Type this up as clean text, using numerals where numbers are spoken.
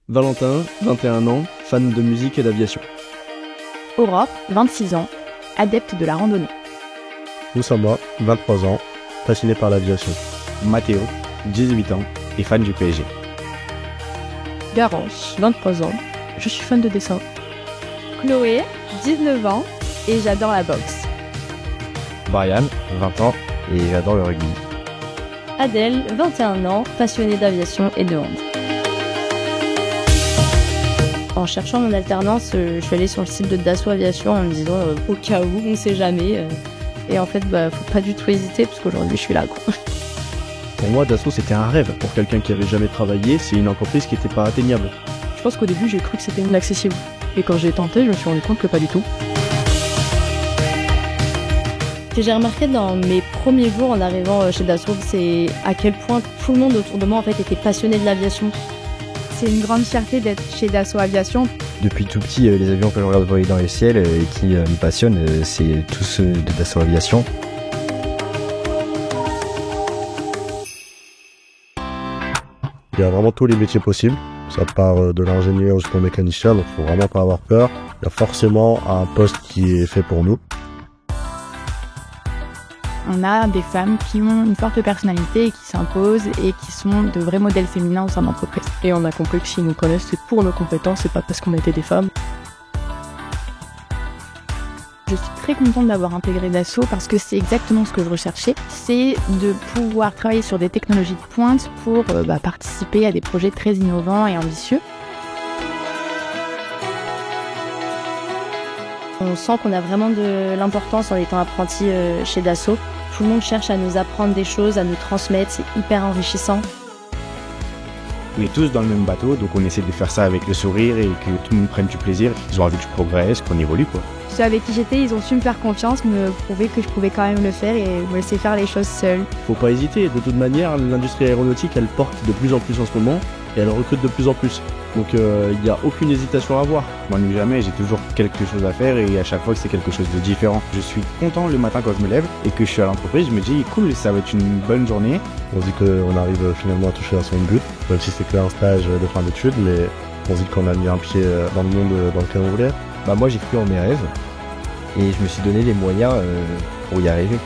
Valentin, 21 ans, fan de musique et d'aviation. Aurore, 26 ans, adepte de la randonnée. Oussama, 23 ans, passionné par l'aviation. Mathéo, 18 ans et fan du PSG. Garance, 23 ans, je suis fan de dessin. Chloé, 19 ans et j'adore la boxe. Brian, 20 ans et j'adore le rugby. Adèle, 21 ans, passionnée d'aviation et de hand. En cherchant mon alternance, je suis allée sur le site de Dassault Aviation en me disant au cas où, on sait jamais. Et en fait, faut pas du tout hésiter parce qu'aujourd'hui je suis là, quoi. Pour moi, Dassault c'était un rêve. Pour quelqu'un qui avait jamais travaillé, c'est une entreprise qui n'était pas atteignable. Je pense qu'au début j'ai cru que c'était inaccessible. Et quand j'ai tenté, je me suis rendu compte que pas du tout. Ce que j'ai remarqué dans mes premiers jours en arrivant chez Dassault, c'est à quel point tout le monde autour de moi en fait était passionné de l'aviation. C'est une grande fierté d'être chez Dassault Aviation. Depuis tout petit, les avions que je regarde voler dans le ciel et qui me passionnent, c'est tous ceux de Dassault Aviation. Il y a vraiment tous les métiers possibles. Ça part de l'ingénieur jusqu'au mécanicien, donc faut vraiment pas avoir peur. Il y a forcément un poste qui est fait pour nous. On a des femmes qui ont une forte personnalité et qui s'imposent et qui sont de vrais modèles féminins au sein de l'entreprise. Et on a compris que s'ils nous connaissent, c'est pour nos compétences, c'est pas parce qu'on était des femmes. Je suis très contente d'avoir intégré Dassault parce que c'est exactement ce que je recherchais. C'est de pouvoir travailler sur des technologies de pointe pour participer à des projets très innovants et ambitieux. On sent qu'on a vraiment de l'importance en étant apprenti chez Dassault. Tout le monde cherche à nous apprendre des choses, à nous transmettre, c'est hyper enrichissant. On est tous dans le même bateau, donc on essaie de faire ça avec le sourire et que tout le monde prenne du plaisir. Ils ont envie que je progresse, qu'on évolue, quoi. Ceux avec qui j'étais, ils ont su me faire confiance, me prouver que je pouvais quand même le faire et me laisser faire les choses seule. Faut pas hésiter, de toute manière, l'industrie aéronautique, elle porte de plus en plus en ce moment et elle recrute de plus en plus. Donc il n'y a aucune hésitation à avoir. Je m'ennuie jamais, j'ai toujours quelque chose à faire et à chaque fois c'est quelque chose de différent. Je suis content le matin quand je me lève et que je suis à l'entreprise, je me dis cool, ça va être une bonne journée. On se dit qu'on arrive finalement à toucher à son but, même si c'est qu'un stage de fin d'études, mais on se dit qu'on a mis un pied dans le monde dans lequel on voulait. Moi j'ai cru en mes rêves et je me suis donné les moyens pour y arriver.